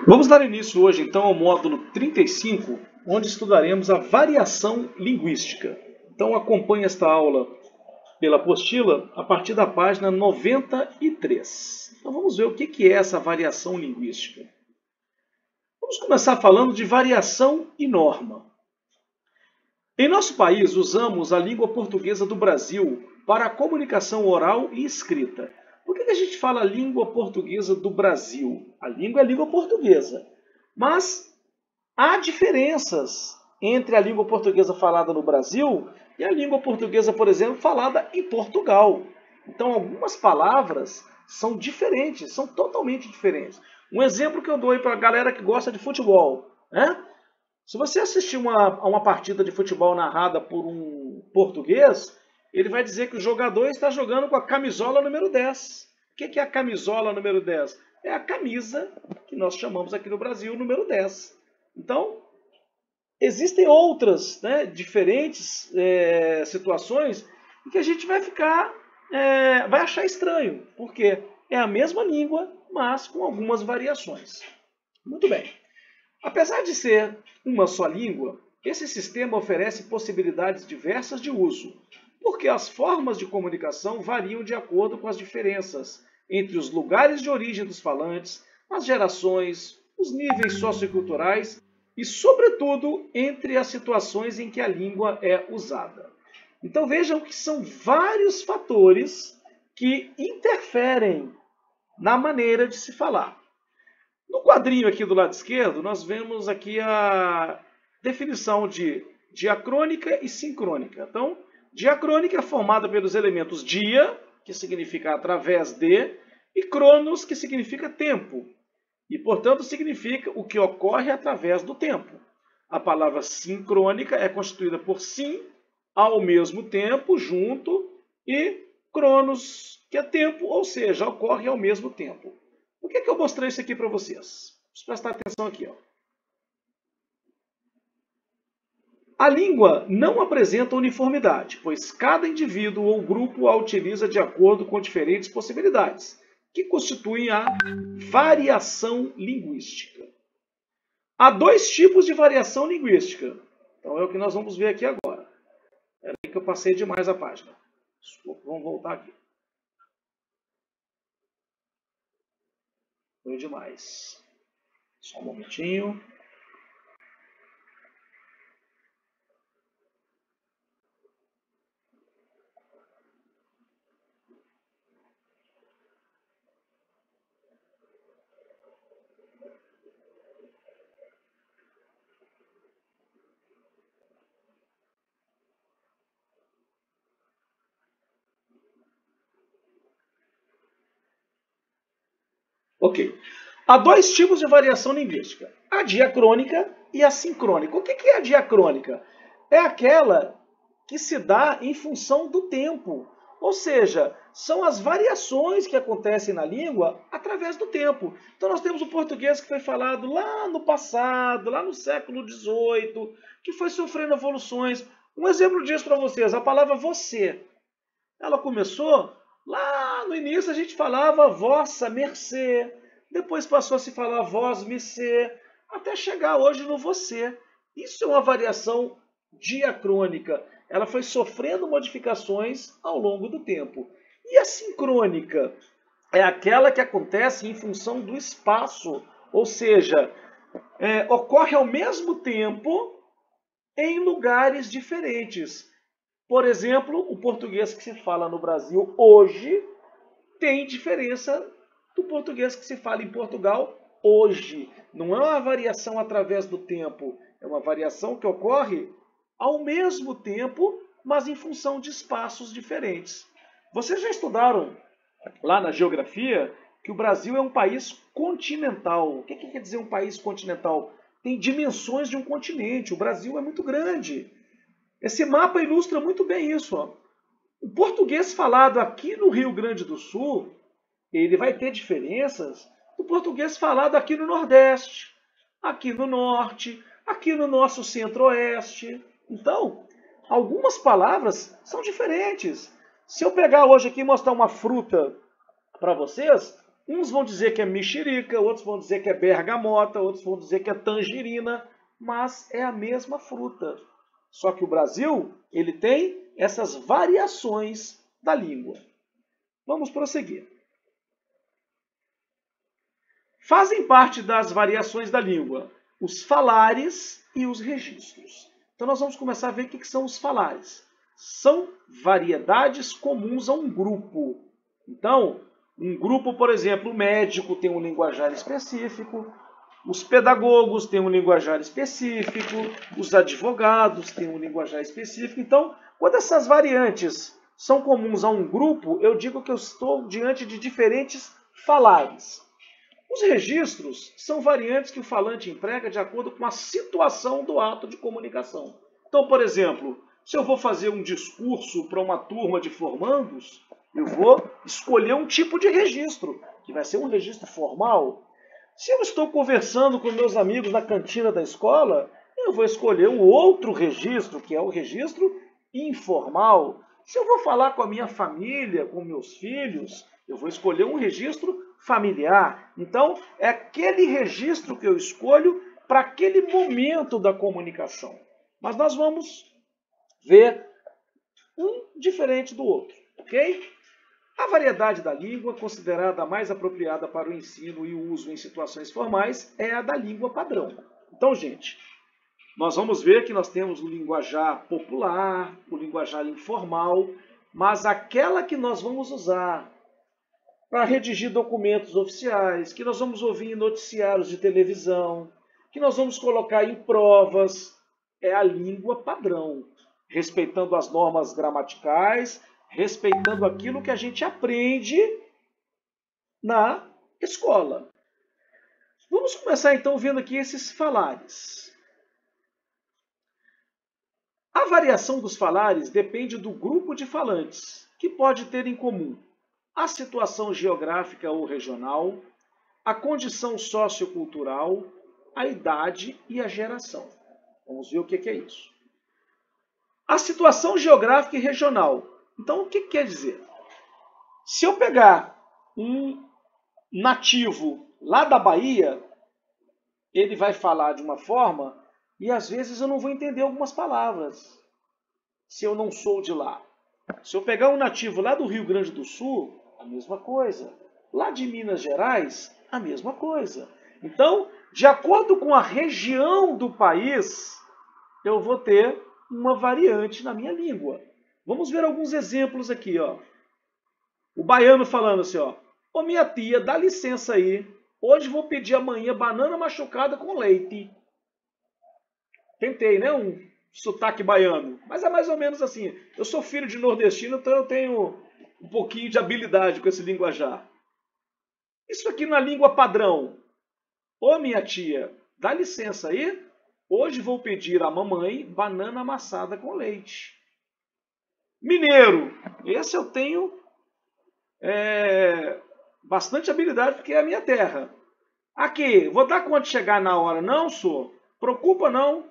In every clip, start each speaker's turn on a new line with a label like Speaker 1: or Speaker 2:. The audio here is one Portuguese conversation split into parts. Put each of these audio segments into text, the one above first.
Speaker 1: Vamos dar início hoje, então, ao módulo 35, onde estudaremos a variação linguística. Então, acompanhe esta aula pela apostila a partir da página 93. Então, vamos ver o que é essa variação linguística. Vamos começar falando de variação e norma. Em nosso país, usamos a língua portuguesa do Brasil para a comunicação oral e escrita. Por que a gente fala língua portuguesa do Brasil? A língua é a língua portuguesa, mas há diferenças entre a língua portuguesa falada no Brasil e a língua portuguesa, por exemplo, falada em Portugal. Então, algumas palavras são diferentes, são totalmente diferentes. Um exemplo que eu dou aí para a galera que gosta de futebol, né? Se você assistir a uma partida de futebol narrada por um português, ele vai dizer que o jogador está jogando com a camisola número 10. O que é a camisola número 10? É a camisa que nós chamamos aqui no Brasil número 10. Então, existem outras, diferentes situações em que a gente vai vai achar estranho, porque é a mesma língua, mas com algumas variações. Muito bem. Apesar de ser uma só língua, esse sistema oferece possibilidades diversas de uso, porque as formas de comunicação variam de acordo com as diferenças entre os lugares de origem dos falantes, as gerações, os níveis socioculturais e, sobretudo, entre as situações em que a língua é usada. Então vejam que são vários fatores que interferem na maneira de se falar. No quadrinho aqui do lado esquerdo, nós vemos aqui a definição de diacrônica e sincrônica. Então, diacrônica é formada pelos elementos dia, que significa através de, e cronos, que significa tempo. E, portanto, significa o que ocorre através do tempo. A palavra sincrônica é constituída por sim, ao mesmo tempo, junto, e cronos, que é tempo, ou seja, ocorre ao mesmo tempo. Por que eu mostrei isso aqui para vocês? Vamos prestar atenção aqui. Ó. A língua não apresenta uniformidade, pois cada indivíduo ou grupo a utiliza de acordo com diferentes possibilidades, que constituem a variação linguística. Há dois tipos de variação linguística. Então é o que nós vamos ver aqui agora. Espera aí que eu passei demais a página. Desculpa, vamos voltar aqui. Foi demais. Só um momentinho. Ok. Há dois tipos de variação linguística, a diacrônica e a sincrônica. O que é a diacrônica? É aquela que se dá em função do tempo. Ou seja, são as variações que acontecem na língua através do tempo. Então nós temos o português que foi falado lá no passado, lá no século XVIII, que foi sofrendo evoluções. Um exemplo disso para vocês, a palavra você. Ela começou lá no início, a gente falava vossa mercê, depois passou a se falar vós mercê, até chegar hoje no você. Isso é uma variação diacrônica. Ela foi sofrendo modificações ao longo do tempo. E a sincrônica é aquela que acontece em função do espaço, ou seja, ocorre ao mesmo tempo em lugares diferentes. Por exemplo, o português que se fala no Brasil hoje tem diferença do português que se fala em Portugal hoje. Não é uma variação através do tempo, é uma variação que ocorre ao mesmo tempo, mas em função de espaços diferentes. Vocês já estudaram lá na geografia que o Brasil é um país continental. O que quer dizer um país continental? Tem dimensões de um continente. O Brasil é muito grande. Esse mapa ilustra muito bem isso. Ó. O português falado aqui no Rio Grande do Sul, ele vai ter diferenças do português falado aqui no Nordeste, aqui no Norte, aqui no nosso Centro-Oeste. Então, algumas palavras são diferentes. Se eu pegar hoje aqui e mostrar uma fruta para vocês, Uns vão dizer que é mexerica, outros vão dizer que é bergamota, outros vão dizer que é tangerina, mas é a mesma fruta. Só que o Brasil, ele tem essas variações da língua. Vamos prosseguir. Fazem parte das variações da língua os falares e os registros. Então nós vamos começar a ver o que são os falares. São variedades comuns a um grupo. Então, um grupo, por exemplo, o médico tem um linguajar específico, os pedagogos têm um linguajar específico, os advogados têm um linguajar específico. Então, quando essas variantes são comuns a um grupo, eu digo que eu estou diante de diferentes falares. Os registros são variantes que o falante emprega de acordo com a situação do ato de comunicação. Então, por exemplo, se eu vou fazer um discurso para uma turma de formandos, eu vou escolher um tipo de registro, que vai ser um registro formal. Se eu estou conversando com meus amigos na cantina da escola, eu vou escolher um outro registro, que é o registro informal. Se eu vou falar com a minha família, com meus filhos, eu vou escolher um registro familiar. Então, é aquele registro que eu escolho para aquele momento da comunicação. Mas nós vamos ver um diferente do outro, ok? A variedade da língua, considerada a mais apropriada para o ensino e o uso em situações formais, é a da língua padrão. Então, gente, nós vamos ver que nós temos o linguajar popular, o linguajar informal, mas aquela que nós vamos usar para redigir documentos oficiais, que nós vamos ouvir em noticiários de televisão, que nós vamos colocar em provas, é a língua padrão, respeitando as normas gramaticais, respeitando aquilo que a gente aprende na escola. Vamos começar então vendo aqui esses falares. A variação dos falares depende do grupo de falantes, que pode ter em comum a situação geográfica ou regional, a condição sociocultural, a idade e a geração. Vamos ver o que é isso. A situação geográfica e regional. Então, o que quer dizer? Se eu pegar um nativo lá da Bahia, ele vai falar de uma forma e às vezes eu não vou entender algumas palavras, se eu não sou de lá. Se eu pegar um nativo lá do Rio Grande do Sul, a mesma coisa. Lá de Minas Gerais, a mesma coisa. Então, de acordo com a região do país, eu vou ter uma variante na minha língua. Vamos ver alguns exemplos aqui, ó. O baiano falando assim, ó. Ô minha tia, dá licença aí. Hoje vou pedir amanhã banana machucada com leite. Tentei, né? Um sotaque baiano. Mas é mais ou menos assim. Eu sou filho de nordestino, então eu tenho um pouquinho de habilidade com esse linguajar. Isso aqui na língua padrão. Ô minha tia, dá licença aí. Hoje vou pedir à mamãe banana amassada com leite. Mineiro. Esse eu tenho bastante habilidade porque é a minha terra. Aqui, vou dar conta de chegar na hora? Não, senhor. Preocupa não.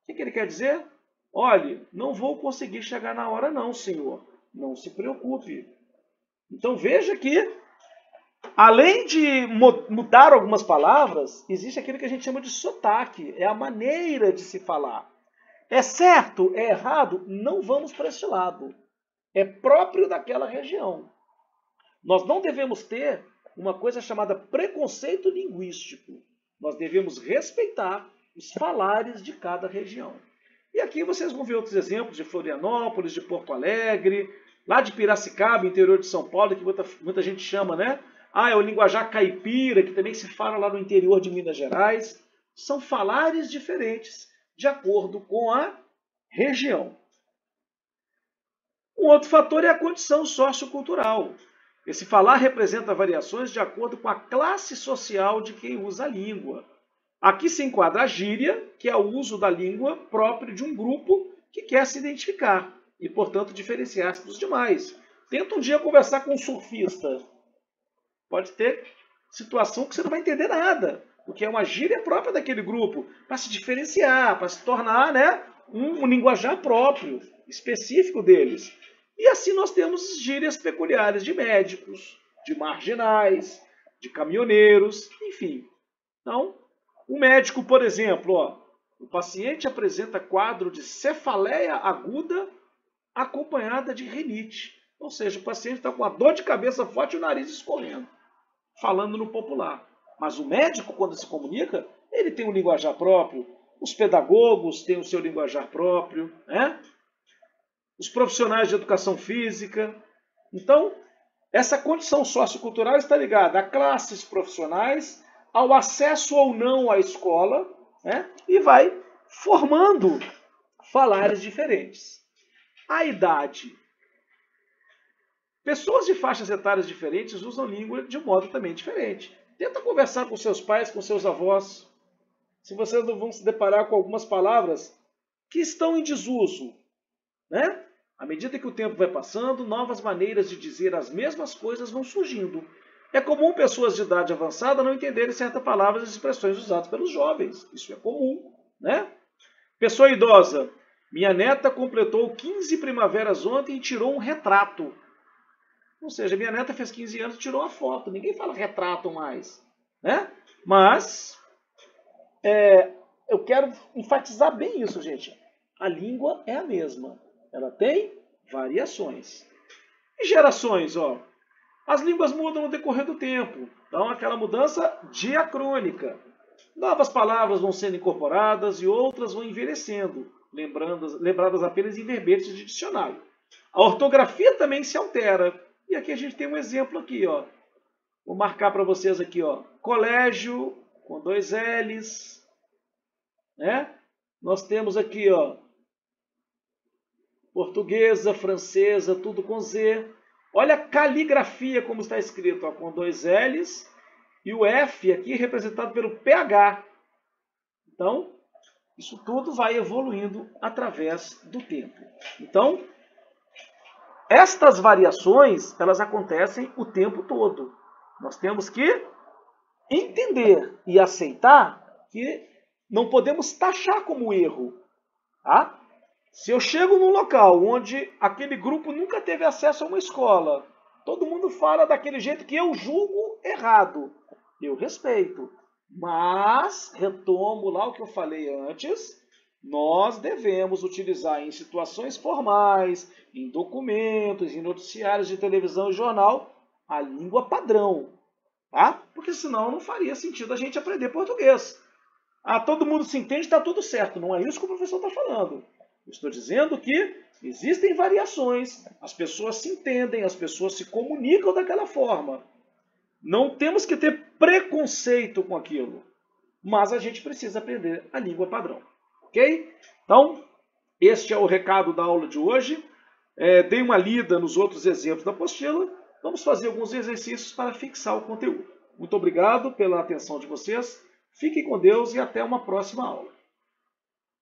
Speaker 1: O que ele quer dizer? Olhe, não vou conseguir chegar na hora não, senhor. Não se preocupe. Então veja que, além de mudar algumas palavras, existe aquilo que a gente chama de sotaque. É a maneira de se falar. É certo? É errado? Não vamos para esse lado. É próprio daquela região. Nós não devemos ter uma coisa chamada preconceito linguístico. Nós devemos respeitar os falares de cada região. E aqui vocês vão ver outros exemplos de Florianópolis, de Porto Alegre, lá de Piracicaba, interior de São Paulo, que muita gente chama, né? Ah, é o linguajar caipira, que também se fala lá no interior de Minas Gerais. São falares diferentes, de acordo com a região. Um outro fator é a condição sociocultural. Esse falar representa variações de acordo com a classe social de quem usa a língua. Aqui se enquadra a gíria, que é o uso da língua próprio de um grupo que quer se identificar e, portanto, diferenciar-se dos demais. Tenta um dia conversar com um surfista. Pode ter situação que você não vai entender nada, porque é uma gíria própria daquele grupo, para se diferenciar, para se tornar, né, um linguajar próprio, específico deles. E assim nós temos gírias peculiares de médicos, de marginais, de caminhoneiros, enfim. Então, o médico, por exemplo, ó, o paciente apresenta quadro de cefaleia aguda acompanhada de rinite. Ou seja, o paciente está com uma dor de cabeça forte e o nariz escorrendo, falando no popular. Mas o médico, quando se comunica, ele tem um linguajar próprio. Os pedagogos têm o seu linguajar próprio, né? Os profissionais de educação física. Então, essa condição sociocultural está ligada a classes profissionais, ao acesso ou não à escola, né? E vai formando falares diferentes. A idade. Pessoas de faixas etárias diferentes usam língua de um modo também diferente. Tenta conversar com seus pais, com seus avós. Se vocês não vão se deparar com algumas palavras que estão em desuso, né? À medida que o tempo vai passando, novas maneiras de dizer as mesmas coisas vão surgindo. É comum pessoas de idade avançada não entenderem certas palavras e expressões usadas pelos jovens. Isso é comum, né? Pessoa idosa. Minha neta completou 15 primaveras ontem e tirou um retrato. Ou seja, minha neta fez 15 anos e tirou uma foto. Ninguém fala retrato mais, né? Mas eu quero enfatizar bem isso, gente. A língua é a mesma. Ela tem variações. E gerações, ó. As línguas mudam no decorrer do tempo. Então, aquela mudança diacrônica. Novas palavras vão sendo incorporadas e outras vão envelhecendo, lembradas apenas em verbetes de dicionário. A ortografia também se altera. E aqui a gente tem um exemplo aqui, ó. Vou marcar para vocês aqui, ó. Colégio com 2 L's, né? Nós temos aqui, ó, portuguesa, francesa, tudo com Z. Olha a caligrafia como está escrito, ó, com 2 L's e o F aqui representado pelo PH. Então, isso tudo vai evoluindo através do tempo. Então, estas variações, elas acontecem o tempo todo. Nós temos que entender e aceitar que não podemos taxar como erro. Tá? Se eu chego num local onde aquele grupo nunca teve acesso a uma escola, todo mundo fala daquele jeito que eu julgo errado, eu respeito. Mas, retomo lá o que eu falei antes, nós devemos utilizar em situações formais, em documentos, em noticiários de televisão e jornal, a língua padrão. Tá? Porque senão não faria sentido a gente aprender português. Ah, todo mundo se entende, está tudo certo. Não é isso que o professor está falando. Eu estou dizendo que existem variações, as pessoas se entendem, as pessoas se comunicam daquela forma. Não temos que ter preconceito com aquilo, mas a gente precisa aprender a língua padrão. Ok? Então, este é o recado da aula de hoje. Dei uma lida nos outros exemplos da apostila. Vamos fazer alguns exercícios para fixar o conteúdo. Muito obrigado pela atenção de vocês. Fiquem com Deus e até uma próxima aula.